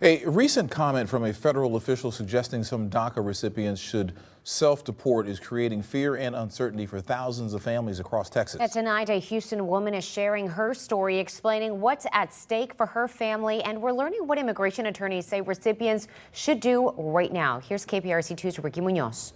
A recent comment from a federal official suggesting some DACA recipients should self-deport is creating fear and uncertainty for thousands of families across Texas. Tonight, a Houston woman is sharing her story, explaining what's at stake for her family, and we're learning what immigration attorneys say recipients should do right now. Here's KPRC2's Ricky Munoz.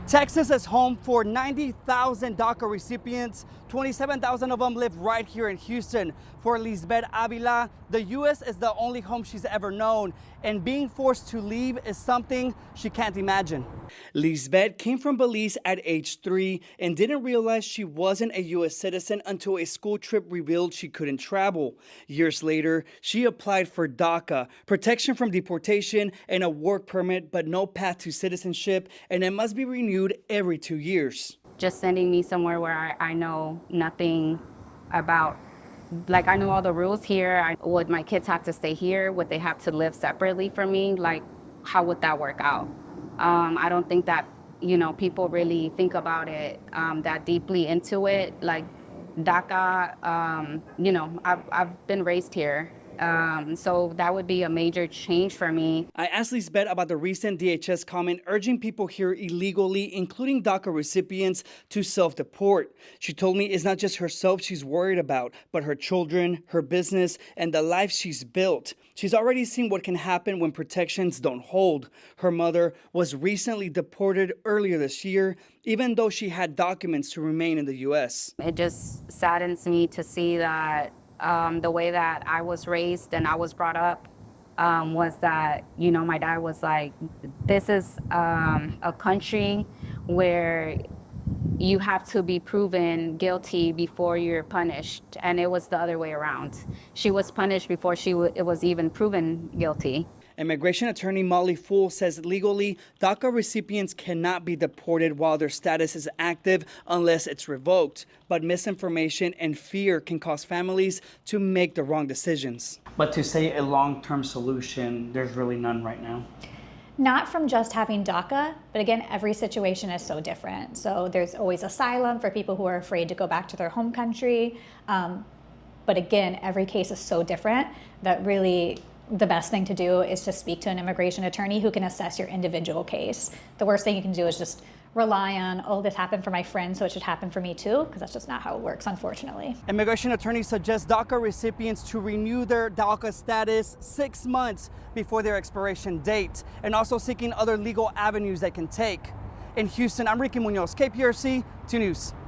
Texas is home for 90,000 DACA recipients. 27,000 of them live right here in Houston. For Lisbeth Avila, the U.S. is the only home she's ever known, and being forced to leave is something she can't imagine. Lisbeth came from Belize at age 3 and didn't realize she wasn't a U.S. citizen until a school trip revealed she couldn't travel. Years later, she applied for DACA, protection from deportation, and a work permit, but no path to citizenship, and it must be renewed every 2 years. Just sending me somewhere where I know nothing about, like I know all the rules here. Would my kids have to stay here? Would they have to live separately from me? Like, how would that work out? I don't think that, people really think about it that deeply into it. Like DACA, I've been raised here. So that would be a major change for me. I asked Lisbeth about the recent DHS comment urging people here illegally, including DACA recipients, to self-deport. She told me it's not just herself she's worried about, but her children, her business, and the life she's built. She's already seen what can happen when protections don't hold. Her mother was recently deported earlier this year, even though she had documents to remain in the U.S. It just saddens me to see that the way that I was raised and I was brought up was that, my dad was like, this is a country where you have to be proven guilty before you're punished. And it was the other way around. She was punished before it was even proven guilty. Immigration attorney Molly Fool says legally, DACA recipients cannot be deported while their status is active unless it's revoked. But misinformation and fear can cause families to make the wrong decisions. But to say a long-term solution, there's really none right now. Not from just having DACA, but again, every situation is so different. So there's always asylum for people who are afraid to go back to their home country. But again, every case is so different that really the best thing to do is to speak to an immigration attorney who can assess your individual case. The worst thing you can do is just rely on, oh, this happened for my friend, so it should happen for me too, because that's just not how it works, unfortunately. Immigration attorneys suggest DACA recipients to renew their DACA status 6 months before their expiration date, and also seeking other legal avenues they can take. In Houston, I'm Ricky Munoz, KPRC 2 News.